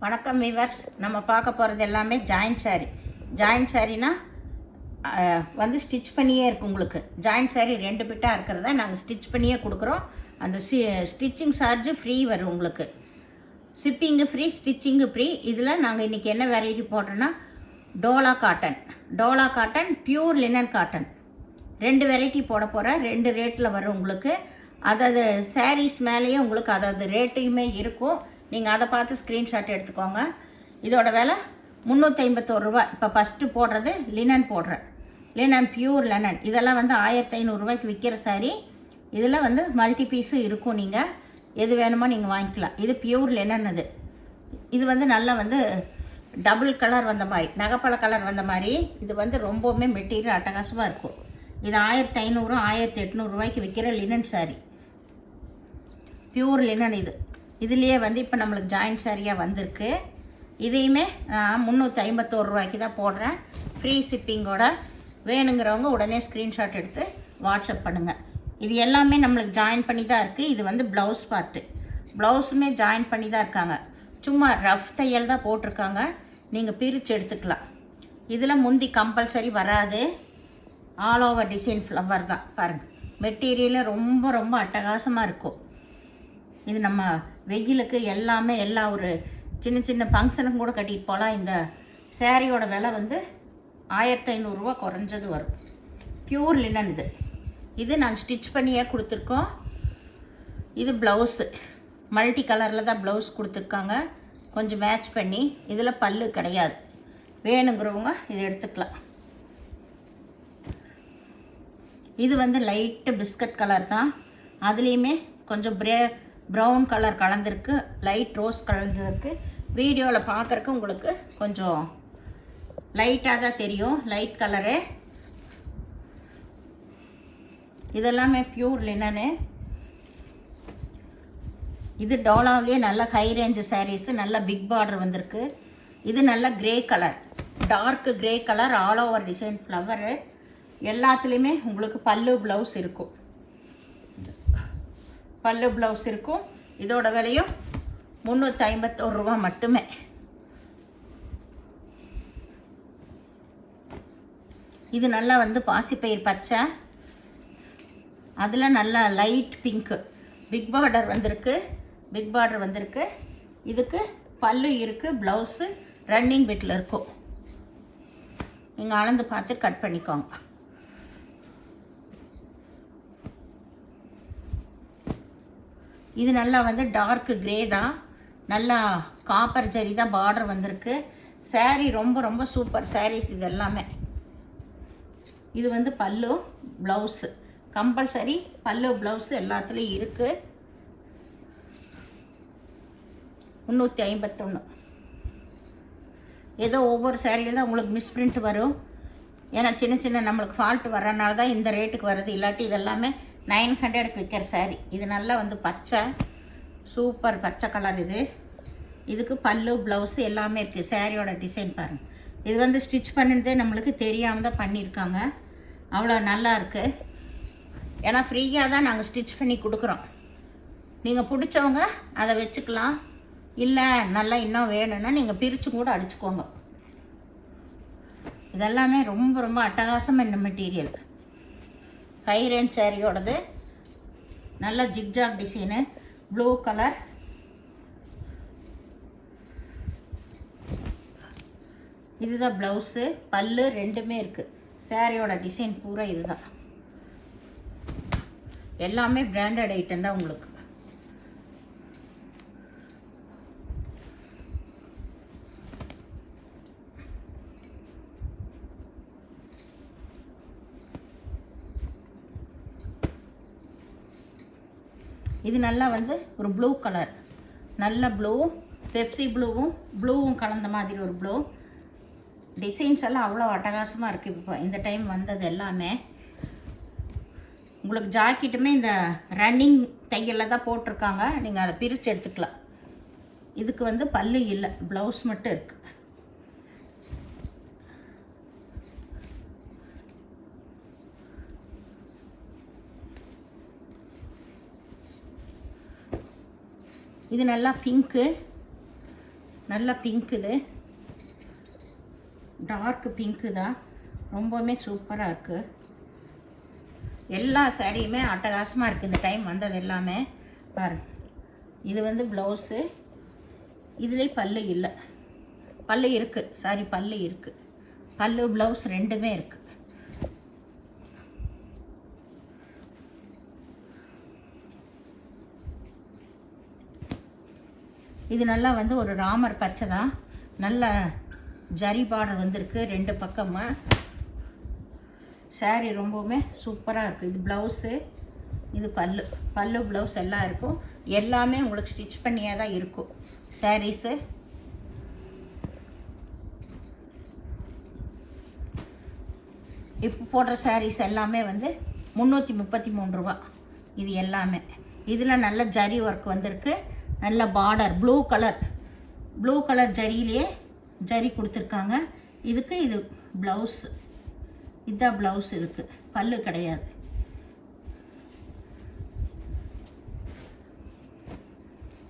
வணக்கம் வீவர்ஸ். நம்ம பார்க்க போகிறது எல்லாமே ஜாயிண்ட் சாரீ. ஜாயிண்ட் சாரீனா வந்து ஸ்டிச் பண்ணியே இருக்குது. உங்களுக்கு ஜாயிண்ட் சாரீ 2 பிட்டாக இருக்கிறத நாங்கள் ஸ்டிச் பண்ணியே கொடுக்குறோம். அந்த ஸ்டிச்சிங் சார்ஜு ஃப்ரீ வரும் உங்களுக்கு. Shipping free, stitching free. இதில் நாங்கள் இன்றைக்கி என்ன வெரைட்டி போட்டோன்னா Dola cotton pure linen cotton 2 variety போட போகிறேன். 2 ரேட்டில் வரும் உங்களுக்கு. அதாவது சாரீஸ் மேலேயே உங்களுக்கு அதாவது ரேட்டையுமே இருக்கும். நீங்கள் அதை பார்த்து ஸ்க்ரீன்ஷாட் எடுத்துக்கோங்க. இதோட விலை 351 ரூபா. இப்போ ஃபஸ்ட்டு போடுறது லினன் போடுறேன். Linen pure linen. இதெல்லாம் வந்து 1500 ரூபாய்க்கு விற்கிற சாரீ. இதில் வந்து மல்டி பீஸும் இருக்கும். நீங்கள் எது வேணுமோ நீங்கள் வாங்கிக்கலாம். இது பியூர் லினன். இது வந்து நல்லா வந்து டபுள் கலர் வந்த மாதிரி, நகைப்பழ கலர் வந்த மாதிரி. இது வந்து ரொம்பவுமே மெட்டீரியல் அட்டகாசமாக இருக்கும். இது 1500 1800 ரூபாய்க்கு விற்கிற லினன் சாரீ, பியூர் லினன். இதுலேயே வந்து இப்போ நம்மளுக்கு ஜாயிண்ட் சாரியாக வந்திருக்கு. இதையுமே 351 ரூபாய்க்கு தான் போடுறேன், ஃப்ரீ ஷிப்பிங்கோட. வேணுங்கிறவங்க உடனே ஸ்க்ரீன்ஷாட் எடுத்து வாட்ஸ்அப் பண்ணுங்கள். இது எல்லாமே நம்மளுக்கு ஜாயின் பண்ணி தான் இருக்குது. இது வந்து ப்ளவுஸ் பார்ட்டு. ப்ளவுஸுமே ஜாயின் பண்ணி தான் இருக்காங்க. சும்மா ரஃப் தையல் தான் போட்டிருக்காங்க. நீங்கள் பிரித்து எடுத்துக்கலாம். இதில் முந்தி கம்பல்சரி வராது. ஆல் ஓவர் டிசைன் ஃப்ளவர் தான். பாருங்கள், மெட்டீரியல் ரொம்ப ரொம்ப அட்டகாசமாக இருக்கும். இது நம்ம வெயிலுக்கு எல்லாமே ஒரு சின்ன சின்ன ஃபங்க்ஷனுக்கும் கூட கட்டிட்டு போகலாம். இந்த சேரீயோட விலை வந்து 1500 ரூபா குறைஞ்சது வரும். Pure linen. இது நாங்கள் ஸ்டிச் பண்ணியே கொடுத்துருக்கோம். இது ப்ளவுஸு மல்டி கலரில் தான் ப்ளவுஸ் கொடுத்துருக்காங்க, கொஞ்சம் மேட்ச் பண்ணி. இதில் பல்லு கிடையாது. வேணுங்கிறவங்க இதை எடுத்துக்கலாம். இது வந்து லைட்டு பிஸ்கட் கலர் தான். அதுலேயுமே கொஞ்சம் ப்ரௌன் கலர் கலந்துருக்கு, லைட் ரோஸ் கலந்துருக்கு. வீடியோவில் பார்க்குறக்கு உங்களுக்கு கொஞ்சம் லைட்டாக தான் தெரியும், லைட் கலரு. இதெல்லாமே பியூர் லினனு. இது டோலாவிலேயே நல்ல ஹை ரேஞ்சு சாரீஸு, நல்ல பிக் பார்டர் வந்திருக்கு. இது நல்ல grey colour, dark grey colour, all over design flower. எல்லாத்துலேயுமே உங்களுக்கு பல்லு ப்ளவுஸ் இருக்கும். பல்லு ப்ளவுஸ் இருக்கும். இதோட விலையும் 351 ரூபா மட்டுமே. இது நல்லா வந்து பாசிப்பயிர் பச்சை, அதில் நல்லா லைட் பிங்க்கு, பிக் பார்டர் வந்திருக்கு. இதுக்கு பல்லு இருக்குது, ப்ளவுஸு ரன்னிங் பிட்டில் இருக்கும். நீங்கள் அளந்து பார்த்து கட் பண்ணிக்கோங்க. இது நல்லா வந்து டார்க் கிரே தான், நல்லா காப்பர் ஜரி தான் பார்டர் வந்திருக்கு. சாரீ ரொம்ப ரொம்ப சூப்பர் சாரீஸ் இது எல்லாமே. இது வந்து பல்லு ப்ளவுஸு கம்பல்சரி, பல்லு ப்ளவுஸு எல்லாத்துலேயும் இருக்குது. 351. ஏதோ ஒவ்வொரு சாரியில் தான் உங்களுக்கு மிஸ்பிரிண்ட் வரும். ஏன்னா சின்ன சின்ன நம்மளுக்கு ஃபால்ட் வர்றதுனால தான் இந்த ரேட்டுக்கு வருது. இல்லாட்டி இதெல்லாமே 900க்கு விற்கிற சாரீ. இது நல்லா வந்து பச்சை, சூப்பர் பச்சை கலர். இதுக்கு பல்லு ப்ளவுஸு எல்லாமே இருக்குது. சாரியோட டிசைன் பாருங்கள். இது வந்து ஸ்டிச் பண்ணினதே நம்மளுக்கு தெரியாமல் தான் பண்ணியிருக்காங்க. அவ்வளோ நல்லா இருக்குது. ஏன்னா ஃப்ரீயாக தான் நாங்கள் ஸ்டிச் பண்ணி கொடுக்குறோம். நீங்கள் பிடிச்சவங்க அதை வச்சுக்கலாம். இல்லை நல்லா இன்னும் வேணும்னா நீங்கள் பிரித்து கூட அடிச்சுக்கோங்க. இதெல்லாமே ரொம்ப ரொம்ப அட்டகாசமாக இந்த மெட்டீரியல். ஹை ரேஞ்ச் சாரியோடது. நல்ல ஜிக்ஜாக் டிசைனு, ப்ளூ கலர். இதுதான் ப்ளவுஸு, பல்லு ரெண்டுமே இருக்குது. சாரியோட டிசைன் பூரா இதுதான். எல்லாமே பிராண்டட் ஐட்டம் தான் உங்களுக்கு. இது நல்லா வந்து ஒரு ப்ளூ கலர், நல்ல ப்ளூ, பெப்சி ப்ளூவும் கலந்த மாதிரி ஒரு ப்ளூ. டிசைன்ஸ் எல்லாம் அவ்வளோ அட்டகாசமாக இருக்குது. இப்போ இந்த டைம் வந்தது எல்லாமே உங்களுக்கு. ஜாக்கெட்டுமே இந்த ரன்னிங் தையலில் தான் போட்டிருக்காங்க. நீங்கள் அதை பிரித்து எடுத்துக்கலாம். இதுக்கு வந்து பல்லு இல்லை, ப்ளவுஸ் மட்டும் இருக்குது. இது நல்லா பிங்க்கு, நல்ல பிங்க், இது டார்க் பிங்க்கு தான், ரொம்பவுமே சூப்பராக இருக்குது. எல்லா சாரியுமே அட்டகாசமாக இருக்குது இந்த டைம் வந்தது எல்லாமே. பாருங்கள், இது வந்து ப்ளவுஸு, இதுலேயே பல்லு இல்லை, பல்லு இருக்குது, சாரி பல்லு இருக்குது, பல்லு ப்ளவுஸ் ரெண்டுமே இருக்குது. இது நல்லா வந்து ஒரு ராமர் பச்சை தான், நல்ல ஜரி பார்டர் வந்திருக்கு ரெண்டு பக்கமாக. சாரீ ரொம்பவுமே சூப்பராக இருக்குது. இது ப்ளவுஸு, இது பல்லு, பல்லு ப்ளவுஸ் எல்லாம் இருக்கும். எல்லாமே உங்களுக்கு ஸ்டிச் பண்ணியே தான் இருக்கும் சாரீஸு. இப்போ போடுற சாரீஸ் எல்லாமே வந்து 333 ரூபா இது எல்லாமே. இதில் நல்ல ஜரி ஒர்க் வந்திருக்கு, நல்ல பார்டர், ப்ளூ கலர் ஜரியிலே ஜரி கொடுத்துருக்காங்க. இதுக்கு இது ப்ளவுஸு, இதுதான் ப்ளவுஸ், இதுக்கு பல்லு கிடையாது.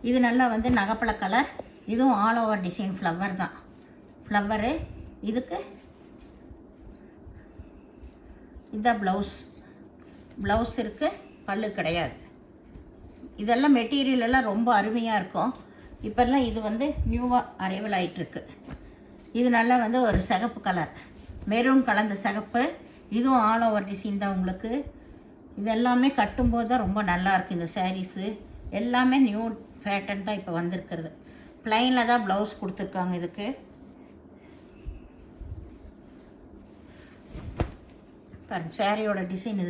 இது நல்லா வந்து நகைப்பழ கலர், இதுவும் ஆல் ஓவர் டிசைன் ஃப்ளவர் தான், ஃப்ளவரு. இதுக்கு இதுதான் ப்ளவுஸ் இருக்குது, பல்லு கிடையாது. இதெல்லாம் மெட்டீரியல் எல்லாம் ரொம்ப அருமையாக இருக்கும். இப்போல்லாம் இது வந்து நியூவாக அரைவல் ஆகிட்டுருக்கு. இது நல்லா வந்து ஒரு சிகப்பு கலர், மெரூன் கலந்த சிகப்பு. இதுவும் ஆல் ஓவர் டிசைன் தான் உங்களுக்கு. இது எல்லாமே கட்டும்போது தான் ரொம்ப நல்லாயிருக்கு. இந்த சாரீஸு எல்லாமே நியூ பேட்டர்ன் தான் இப்போ வந்திருக்கிறது. ப்ளைனில் தான் ப்ளவுஸ் கொடுத்துருக்காங்க இதுக்கு. பாருங்கள், சாரியோட டிசைன்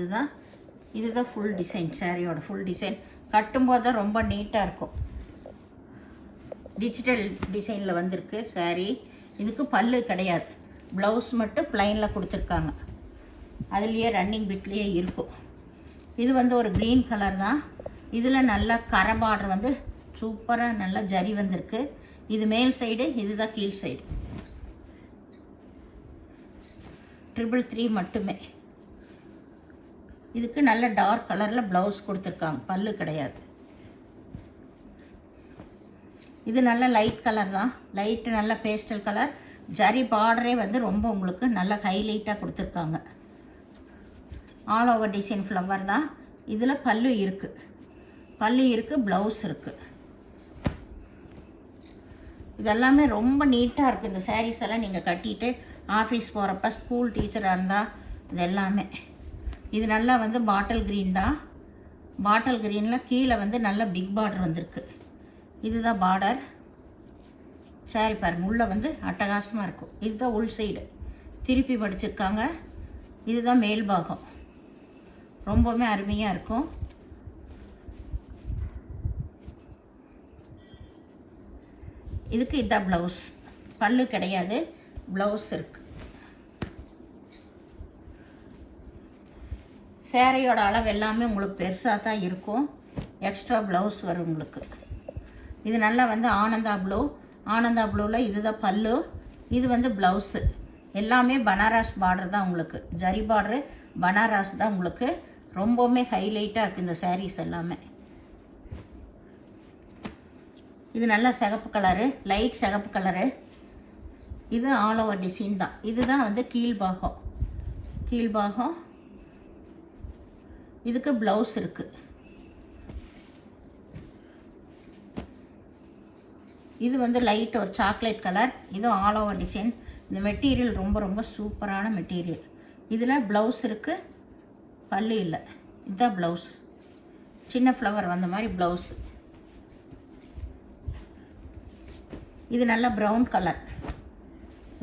இதுதான் ஃபுல் டிசைன். சாரியோட ஃபுல் டிசைன் கட்டும்போது தான் ரொம்ப நீட்டாக இருக்கும். டிஜிட்டல் டிசைனில் வந்திருக்கு சாரீ. இதுக்கு பல்லு கிடையாது, ப்ளவுஸ் மட்டும் ப்ளைனில் கொடுத்துருக்காங்க. அதுலேயே ரன்னிங் பிட்லேயே இருக்கும். இது வந்து ஒரு க்ரீன் கலர் தான். இதில் நல்லா கரை பார்டர் வந்து சூப்பராக நல்லா ஜரி வந்திருக்கு. இது மேல் சைடு, இதுதான் கீழ் சைடு. 333 மட்டுமே. இதுக்கு நல்ல டார்க் கலரில் ப்ளவுஸ் கொடுத்துருக்காங்க, பல்லு கிடையாது. இது நல்ல லைட் கலர் தான், லைட்டு நல்ல பேஸ்டல் கலர். ஜரி பார்டரே வந்து ரொம்ப உங்களுக்கு நல்ல ஹைலைட்டாக கொடுத்துருக்காங்க. ஆல் ஓவர் டிசைன் ஃப்ளவர் தான். இதில் பல்லு இருக்குது, ப்ளவுஸ் இருக்குது. இதெல்லாமே ரொம்ப நீட்டாக இருக்குது. இந்த சாரீஸ் எல்லாம் நீங்கள் கட்டிட்டு ஆஃபீஸ் போகிறப்ப, ஸ்கூல் டீச்சராக இருந்தால் இது எல்லாமே. இது நல்லா வந்து பாட்டில் க்ரீன் தான். பாட்டில் க்ரீனில் கீழே வந்து நல்ல பிக் பார்டர் வந்திருக்கு. இதுதான் பார்டர். சாரி பாருங்கள், உள்ளே வந்து அட்டகாசமாக இருக்கும். இதுதான் உள் சைடு திருப்பி மடிச்சிருக்காங்க. இதுதான் மேல் பாகம், ரொம்பவுமே அருமையாக இருக்கும். இதுக்கு இதுதான் ப்ளவுஸ், பல்லு கிடையாது, ப்ளவுஸ் இருக்குது. சேரீயோட அளவு எல்லாமே உங்களுக்கு பெருசாக தான் இருக்கும். எக்ஸ்ட்ரா ப்ளவுஸ் வரும் உங்களுக்கு. இது நல்லா வந்து ஆனந்தா ப்ளூவில் இதுதான் பல்லு. இது வந்து ப்ளவுஸு. எல்லாமே பனாரஸ் பார்டர் தான் உங்களுக்கு, ஜரி பார்டரு பனாரஸ் தான் உங்களுக்கு. ரொம்பவுமே ஹைலைட்டாக இருக்குது இந்த சாரீஸ் எல்லாமே. இது நல்ல சிகப்பு கலரு, லைட் சிகப்பு கலரு. இது ஆல் ஓவர் டிசைன் தான். இதுதான் வந்து கீழ்பாகம். இதுக்கு ப்ளவுஸ் இருக்குது. இது வந்து லைட் ஒரு சாக்லேட் கலர். இதுவும் ஆல் ஓவர் டிசைன். இந்த மெட்டீரியல் ரொம்ப சூப்பரான மெட்டீரியல். இதில் ப்ளவுஸ் இருக்குது, பல்லு இல்லை. இதுதான் ப்ளவுஸ், சின்ன ஃப்ளவர் வந்த மாதிரி ப்ளவுஸ். இது நல்ல ப்ரௌன் கலர்,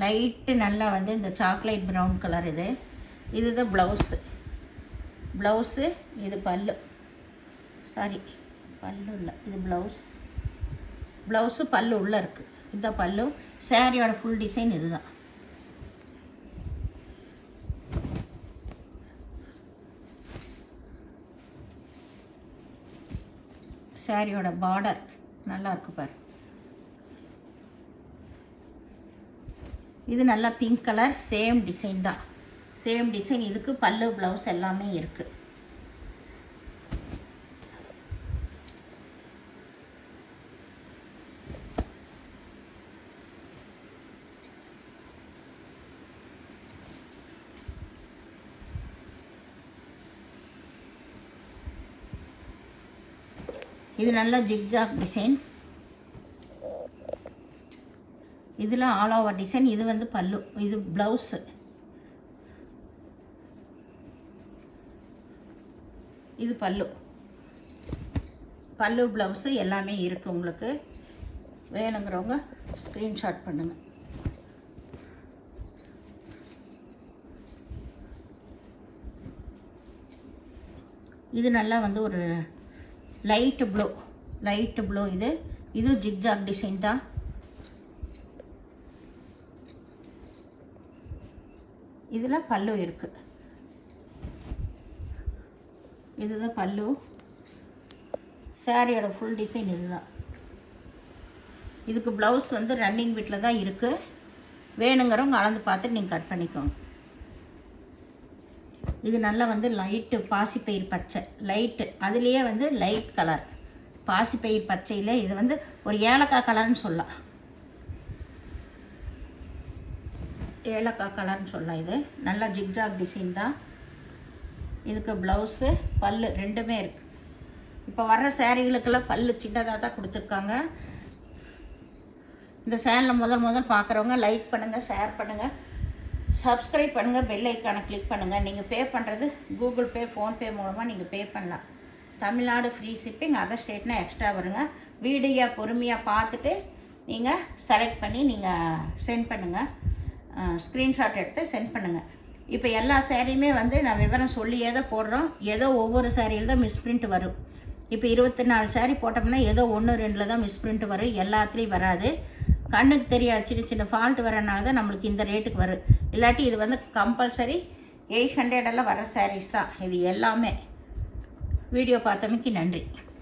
லைட்டு நல்லா வந்து இந்த சாக்லேட் ப்ரௌன் கலர். இதுதான் ப்ளவுஸு. இது பல்லு, சாரி பல்லு இல்லை, இது ப்ளவுஸு பல்லு உள்ளே இருக்குது. இதுதான் பல்லு. சாரியோட ஃபுல் டிசைன் இதுதான். சாரியோட பார்டர் நல்லா இருக்கு பாரு. இது நல்லா பிங்க் கலர், சேம் டிசைன் தான், சேம் டிசைன். இதுக்கு பல்லு ப்ளவுஸ் எல்லாமே இருக்குது. இது நல்லா ஜிக்ஜாக் டிசைன். இதில் ஆல் ஓவர் டிசைன். இது வந்து பல்லு, இது ப்ளவுஸு. இது பல்லு ப்ளவுஸு எல்லாமே இருக்குது உங்களுக்கு. வேணுங்கிறவங்க ஸ்க்ரீன்ஷாட் பண்ணுங்கள். இது நல்லா வந்து ஒரு லைட்டு ப்ளூ. இது ஜிக்ஜாக் டிசைன் தான். இதில் பல்லு இருக்குது. இதுதான் பல்லு. சாரியோட ஃபுல் டிசைன் இதுதான். இதுக்கு ப்ளவுஸ் வந்து ரன்னிங் வீட்டில் தான் இருக்குது. வேணுங்கிறவங்க அளந்து பார்த்துட்டு நீங்கள் கட் பண்ணிக்கோங்க. இது நல்லா வந்து லைட்டு பாசிப்பயிர் பச்சை, லைட்டு அதுலேயே வந்து லைட் கலர் பாசிப்பயிர் பச்சையில். இது வந்து ஒரு ஏலக்காய் கலர்னு சொல்லலாம். இது நல்லா ஜிக்ஜாக் டிசைன் தான். இதுக்கு ப்ளவுஸு பல்லு ரெண்டுமே இருக்குது. இப்போ வர்ற சேரீகளுக்கெல்லாம் பல்லு சின்னதாக தான் கொடுத்துருக்காங்க. இந்த சேனலில் முதல் பார்க்குறவங்க லைக் பண்ணுங்கள், ஷேர் பண்ணுங்கள், சப்ஸ்கிரைப் பண்ணுங்கள், பெல் ஐக்கானை கிளிக் பண்ணுங்கள். நீங்கள் பே பண்ணுறது கூகுள் பே, ஃபோன்பே மூலமாக நீங்கள் பே பண்ணலாம். தமிழ்நாடு ஃப்ரீ ஷிப்பிங், அதர் ஸ்டேட்னா எக்ஸ்ட்ரா வருங்க. வீடியோ பொறுமையாக பார்த்துட்டு நீங்கள் செலக்ட் பண்ணி நீங்கள் சென்ட் பண்ணுங்கள். ஸ்க்ரீன்ஷாட் எடுத்து சென்ட் பண்ணுங்கள். இப்போ எல்லா சேரீயுமே வந்து நான் விவரம் சொல்லியே தான் போடுறோம். ஏதோ ஒவ்வொரு சேரீயில் தான் மிஸ்பிரிண்ட் வரும். இப்போ 24 சேரீ போட்டோம்னா ஏதோ 1-2 தான் மிஸ்பிரிண்ட் வரும், எல்லாத்துலேயும் வராது. கண்ணுக்கு தெரியாது, சின்ன ஃபால்ட் வரனால தான் நம்மளுக்கு இந்த ரேட்டுக்கு வரும். இல்லாட்டி இது வந்து கம்பல்சரி 800 வர சாரீஸ் தான் இது எல்லாமே. வீடியோ பார்த்தமைக்கு நன்றி.